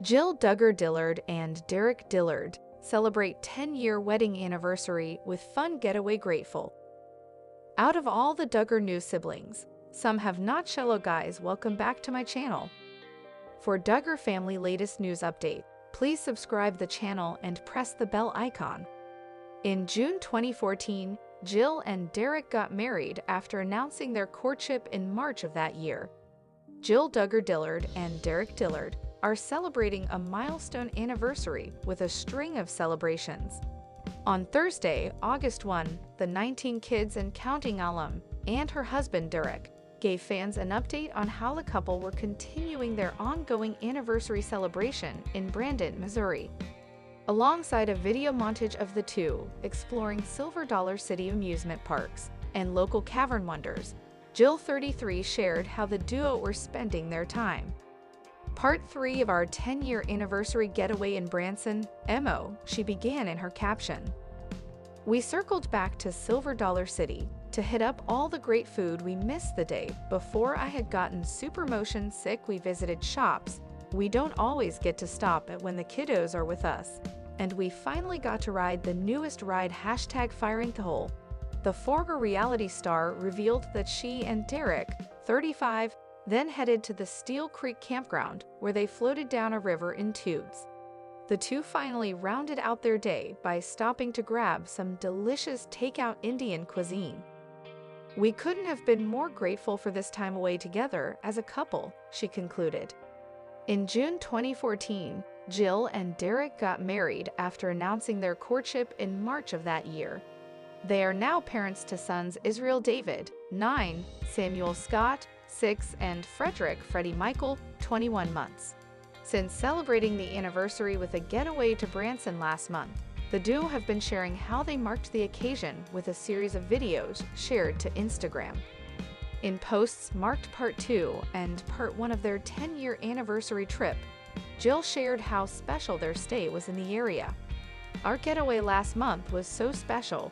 Jill Duggar Dillard and Derick Dillard celebrate 10-year wedding anniversary with fun getaway grateful. Out of all the Duggar new siblings, some have not shallow guys. Welcome back to my channel. For Duggar family latest news update, please subscribe the channel and press the bell icon. In June 2014, Jill and Derick got married after announcing their courtship in March of that year. Jill Duggar Dillard and Derick Dillard are celebrating a milestone anniversary with a string of celebrations. On Thursday, August 1, the 19 kids and counting alum and her husband Derick gave fans an update on how the couple were continuing their ongoing anniversary celebration in Brandon, Missouri. Alongside a video montage of the two exploring Silver Dollar City amusement parks and local cavern wonders, Jill 33 shared how the duo were spending their time. Part 3 of our 10-year anniversary getaway in Branson, MO, she began in her caption. We circled back to Silver Dollar City to hit up all the great food we missed the day before I had gotten super motion sick. We visited shops we don't always get to stop at when the kiddos are with us, and we finally got to ride the newest ride #FiringTheHole. The former reality star revealed that she and Derick, 35, then headed to the Steel Creek campground where they floated down a river in tubes. The two finally rounded out their day by stopping to grab some delicious takeout Indian cuisine. We couldn't have been more grateful for this time away together as a couple, she concluded. In June 2014, Jill and Derick got married after announcing their courtship in March of that year. They are now parents to sons Israel David, 9, Samuel Scott, 6, and Frederick Freddie Michael, 21 months. Since celebrating the anniversary with a getaway to Branson last month, the duo have been sharing how they marked the occasion with a series of videos shared to Instagram. In posts marked Part 2 and Part 1 of their 10-year anniversary trip, Jill shared how special their stay was in the area. Our getaway last month was so special.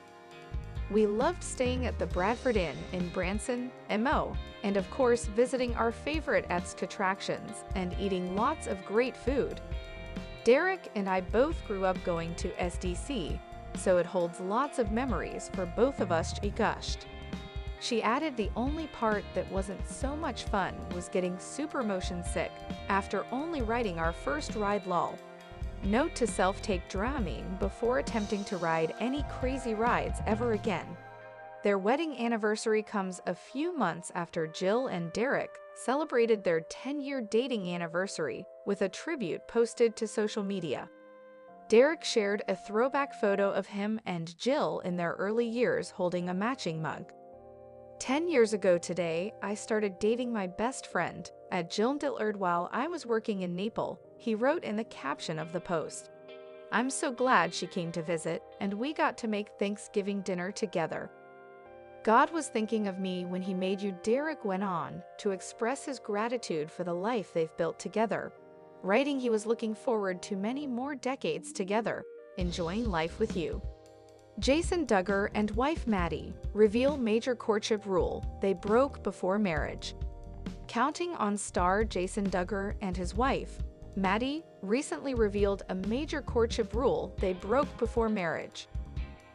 We loved staying at the Bradford Inn in Branson, MO, and of course visiting our favorite attractions and eating lots of great food. Derick and I both grew up going to SDC, so it holds lots of memories for both of us, she gushed. She added the only part that wasn't so much fun was getting super motion sick after only riding our first ride lol. Note to self: take Dramamine before attempting to ride any crazy rides ever again. Their wedding anniversary comes a few months after Jill and Derick celebrated their 10-year dating anniversary with a tribute posted to social media. Derick shared a throwback photo of him and Jill in their early years holding a matching mug. 10 years ago today, I started dating my best friend, at Jill Dillard, while I was working in Naples, he wrote in the caption of the post. I'm so glad she came to visit, and we got to make Thanksgiving dinner together. God was thinking of me when he made you. Derick went on to express his gratitude for the life they've built together, writing he was looking forward to many more decades together, enjoying life with you. Jason Duggar and wife Maddie reveal major courtship rule they broke before marriage. Counting on star Jason Duggar and his wife, Maddie, recently revealed a major courtship rule they broke before marriage.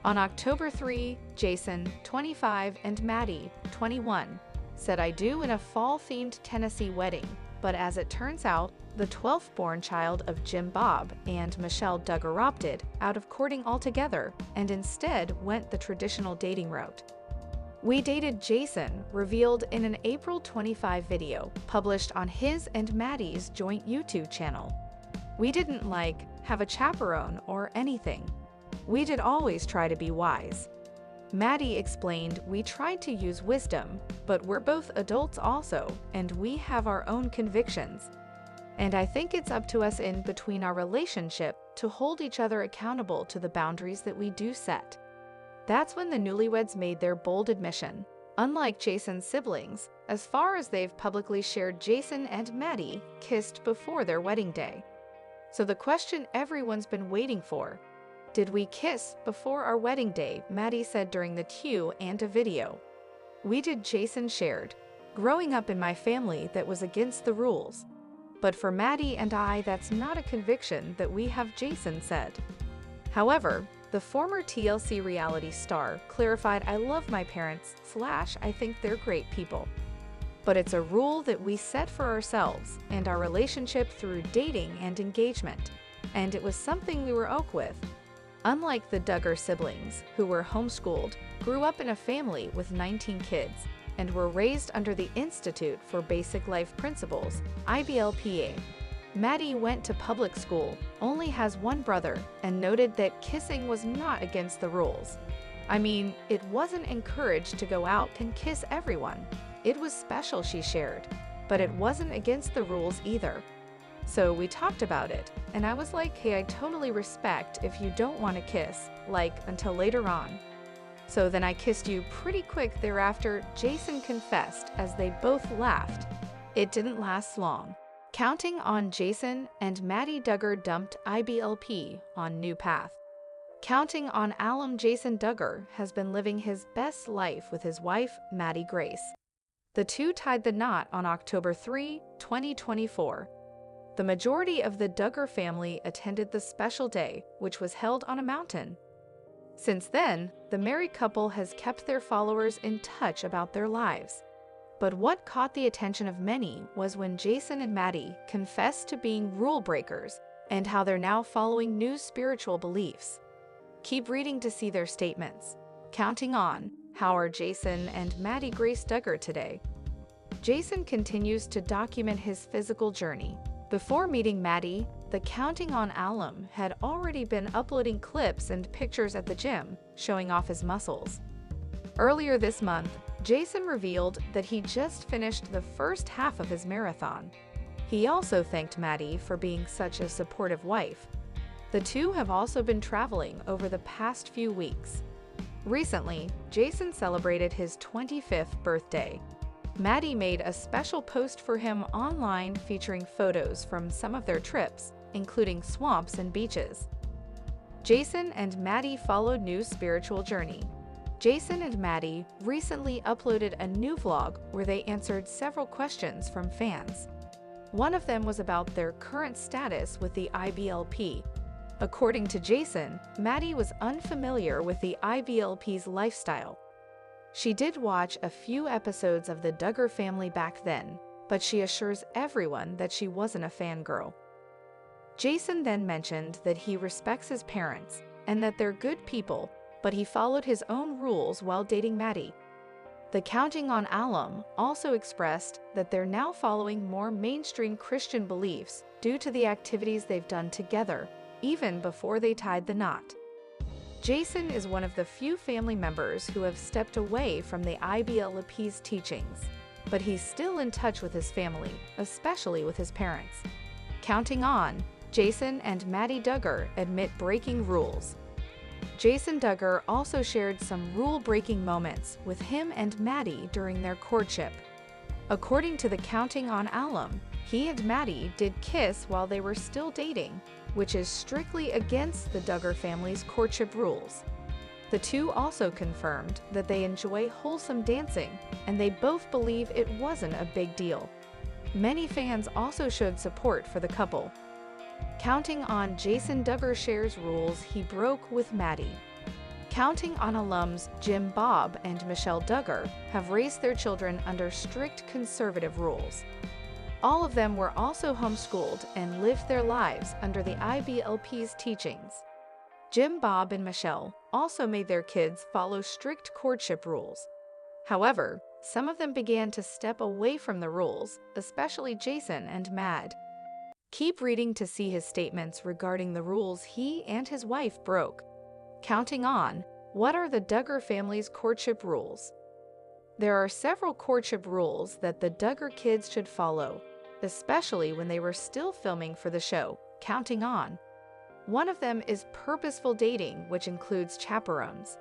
On October 3, Jason, 25, and Maddie, 21, said I do in a fall-themed Tennessee wedding, but as it turns out, the 12th born child of Jim Bob and Michelle Duggar opted out of courting altogether and instead went the traditional dating route. We dated, Jason revealed in an April 25 video published on his and Maddie's joint YouTube channel. We didn't have a chaperone or anything. We did always try to be wise. Maddie explained, we tried to use wisdom, but we're both adults also, and we have our own convictions. And I think it's up to us in between our relationship to hold each other accountable to the boundaries that we do set. That's when the newlyweds made their bold admission. Unlike Jason's siblings, as far as they've publicly shared, Jason and Maddie kissed before their wedding day. So the question everyone's been waiting for, did we kiss before our wedding day? Maddie said during the Q&A video. We did, Jason shared. Growing up in my family, that was against the rules. But for Maddie and I, that's not a conviction that we have, Jason said. However, the former TLC reality star clarified, "I love my parents / I think they're great people. But it's a rule that we set for ourselves and our relationship through dating and engagement, and it was something we were okay with." Unlike the Duggar siblings, who were homeschooled, grew up in a family with 19 kids, and were raised under the Institute for Basic Life Principles, IBLPA, Maddie went to public school, only has one brother, and noted that kissing was not against the rules. "I mean, it wasn't encouraged to go out and kiss everyone. It was special," she shared, "but it wasn't against the rules either. So we talked about it, and I was like, hey, I totally respect if you don't want to kiss, until later on. So then I kissed you pretty quick thereafter," Jason confessed as they both laughed. It didn't last long. Counting on Jason and Maddie, Duggar dumped IBLP on new path. Counting on alum, Jason Duggar has been living his best life with his wife, Maddie Grace. The two tied the knot on October 3, 2024. The majority of the Duggar family attended the special day, which was held on a mountain. Since then, the married couple has kept their followers in touch about their lives. But what caught the attention of many was when Jason and Maddie confessed to being rule breakers and how they're now following new spiritual beliefs. Keep reading to see their statements. Counting on, how are Jason and Maddie Grace Duggar today? Jason continues to document his physical journey. Before meeting Maddie, the Counting on alum had already been uploading clips and pictures at the gym, showing off his muscles. Earlier this month, Jason revealed that he just finished the first half of his marathon. He also thanked Maddie for being such a supportive wife. The two have also been traveling over the past few weeks. Recently, Jason celebrated his 25th birthday. Maddie made a special post for him online featuring photos from some of their trips, including swamps and beaches. Jason and Maddie followed new spiritual journey. Jason and Maddie recently uploaded a new vlog where they answered several questions from fans. One of them was about their current status with the IBLP. According to Jason, Maddie was unfamiliar with the IBLP's lifestyle. She did watch a few episodes of the Duggar family back then, but she assures everyone that she wasn't a fangirl. Jason then mentioned that he respects his parents and that they're good people, but he followed his own rules while dating Maddie. The Counting on alum also expressed that they're now following more mainstream Christian beliefs due to the activities they've done together, even before they tied the knot. Jason is one of the few family members who have stepped away from the IBLP's teachings, but he's still in touch with his family, especially with his parents. Counting on, Jason and Maddie Duggar admit breaking rules. Jason Duggar also shared some rule-breaking moments with him and Maddie during their courtship. According to the Counting on alum, he and Maddie did kiss while they were still dating, which is strictly against the Duggar family's courtship rules. The two also confirmed that they enjoy wholesome dancing, and they both believe it wasn't a big deal. Many fans also showed support for the couple. Counting on, Jason Duggar shares rules he broke with Maddie. Counting on alums Jim Bob and Michelle Duggar have raised their children under strict conservative rules. All of them were also homeschooled and lived their lives under the IBLP's teachings. Jim Bob and Michelle also made their kids follow strict courtship rules. However, some of them began to step away from the rules, especially Jason and Mad. Keep reading to see his statements regarding the rules he and his wife broke. Counting on, what are the Duggar family's courtship rules? There are several courtship rules that the Duggar kids should follow, especially when they were still filming for the show, Counting on. One of them is purposeful dating, which includes chaperones.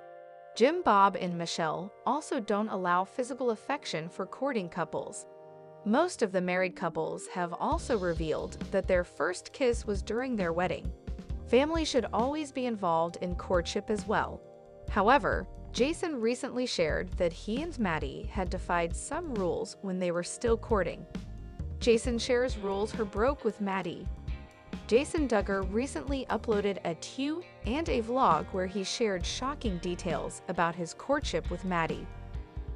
Jim Bob and Michelle also don't allow physical affection for courting couples. Most of the married couples have also revealed that their first kiss was during their wedding. Family should always be involved in courtship as well. However, Jason recently shared that he and Maddie had defied some rules when they were still courting. Jason shares rules her broke with Maddie. Jason Duggar recently uploaded a Q and a vlog where he shared shocking details about his courtship with Maddie.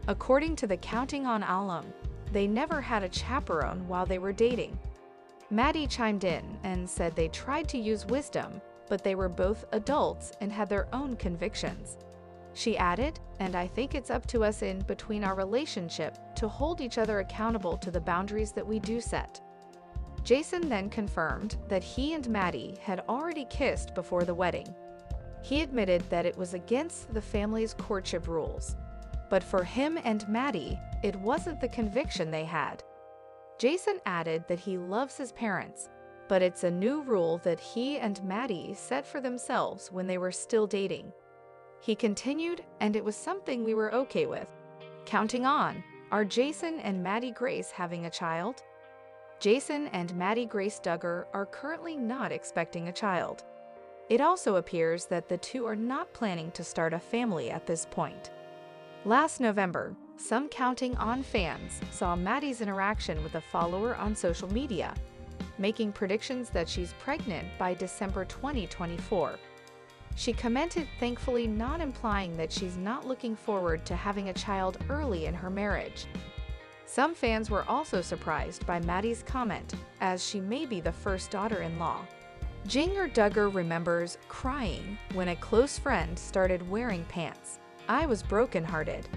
According to the Counting on alum, they never had a chaperone while they were dating. Maddie chimed in and said they tried to use wisdom, but they were both adults and had their own convictions. She added, "And I think it's up to us in between our relationship to hold each other accountable to the boundaries that we do set." Jason then confirmed that he and Maddie had already kissed before the wedding. He admitted that it was against the family's courtship rules. But for him and Maddie, it wasn't the conviction they had. Jason added that he loves his parents, but it's a new rule that he and Maddie set for themselves when they were still dating. He continued, "And it was something we were okay with." Counting on, are Jason and Maddie Grace having a child? Jason and Maddie Grace Duggar are currently not expecting a child. It also appears that the two are not planning to start a family at this point. Last November, some Counting On fans saw Maddie's interaction with a follower on social media, making predictions that she's pregnant by December 2024. She commented, thankfully not implying that she's not looking forward to having a child early in her marriage. Some fans were also surprised by Maddie's comment, as she may be the first daughter-in-law. Duggar remembers crying when a close friend started wearing pants. "I was brokenhearted."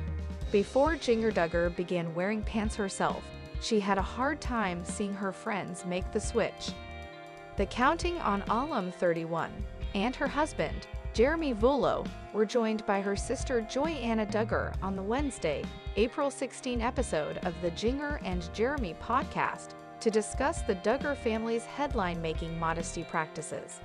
Before Duggar began wearing pants herself, she had a hard time seeing her friends make the switch. The Counting on alum 31 and her husband, Jeremy Vullo, were joined by her sister Joy-Anna Duggar on the Wednesday, April 16 episode of the Duggar and Jeremy podcast to discuss the Duggar family's headline-making modesty practices.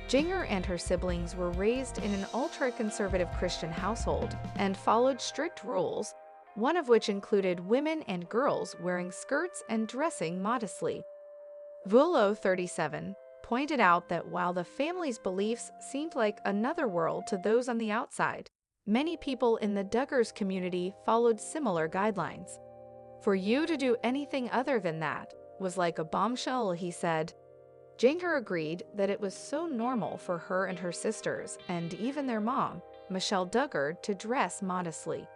Duggar and her siblings were raised in an ultra-conservative Christian household and followed strict rules, one of which included women and girls wearing skirts and dressing modestly. Vullo, 37, pointed out that while the family's beliefs seemed like another world to those on the outside, many people in the Duggars community followed similar guidelines. "For you to do anything other than that was like a bombshell," he said. Duggar agreed that it was so normal for her and her sisters, and even their mom, Michelle Duggar, to dress modestly.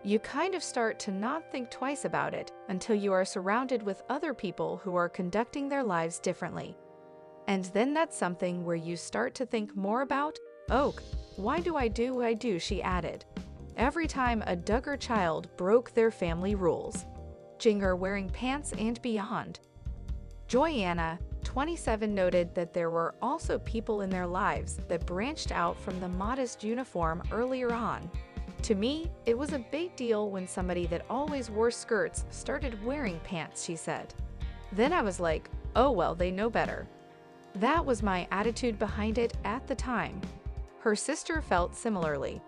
You kind of start to not think twice about it until you are surrounded with other people who are conducting their lives differently. And then that's something where you start to think more about, "Oh, why do I do what I do?" she added. Every time a Duggar child broke their family rules. Duggar wearing pants and beyond. Joy-Anna, 27, noted that there were also people in their lives that branched out from the modest uniform earlier on. "To me, it was a big deal when somebody that always wore skirts started wearing pants," she said. "Then I was like, oh well, they know better." That was my attitude behind it at the time. Her sister felt similarly.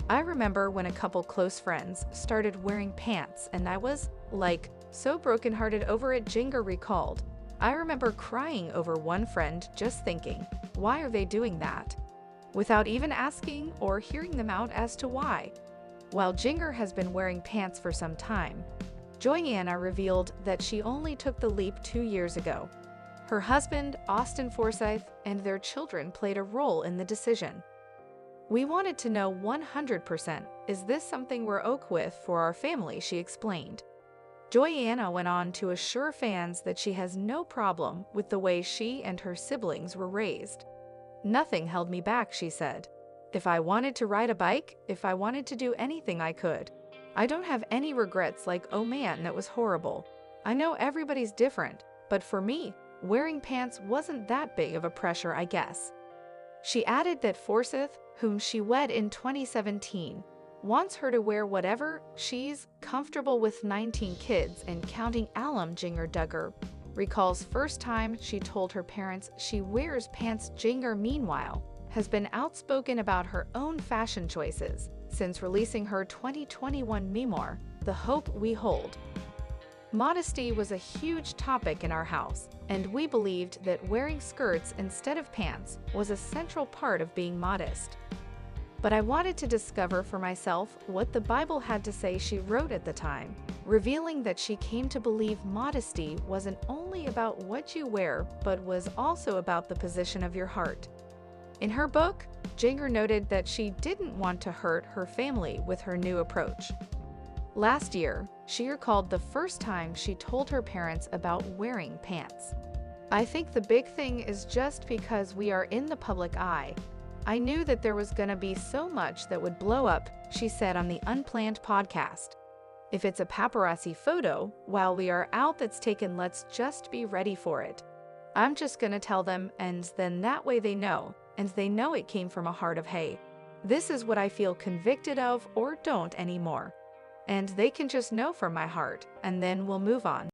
"I remember when a couple close friends started wearing pants and I was, like, so brokenhearted over it," Duggar recalled. "I remember crying over one friend just thinking, why are they doing that? Without even asking or hearing them out as to why." While Duggar has been wearing pants for some time, Joy-Anna revealed that she only took the leap 2 years ago. Her husband, Austin Forsyth, and their children played a role in the decision. "We wanted to know 100%, is this something we're okay with for our family?" she explained. Joy-Anna went on to assure fans that she has no problem with the way she and her siblings were raised. "Nothing held me back," she said. "If I wanted to ride a bike, if I wanted to do anything, I could. I don't have any regrets like, oh man, that was horrible. I know everybody's different, but for me, wearing pants wasn't that big of a pressure, I guess." She added that Forsyth, whom she wed in 2017, wants her to wear whatever she's comfortable with. 19 kids and counting alum, Duggar recalls first time she told her parents she wears pants. Duggar, meanwhile, has been outspoken about her own fashion choices since releasing her 2021 memoir, The Hope We Hold. Modesty was a huge topic in our house, and we believed that wearing skirts instead of pants was a central part of being modest. But I wanted to discover for myself what the Bible had to say, she wrote at the time. revealing that she came to believe modesty wasn't only about what you wear, but was also about the position of your heart. In her book, Duggar noted that she didn't want to hurt her family with her new approach. Last year, she recalled the first time she told her parents about wearing pants. "I think the big thing is just because we are in the public eye. I knew that there was gonna be so much that would blow up," she said on the Unplanned podcast. "If it's a paparazzi photo while we are out that's taken, let's just be ready for it. I'm just gonna tell them, and then that way they know it came from a heart of, hey, this is what I feel convicted of or don't anymore. And they can just know from my heart, and then we'll move on."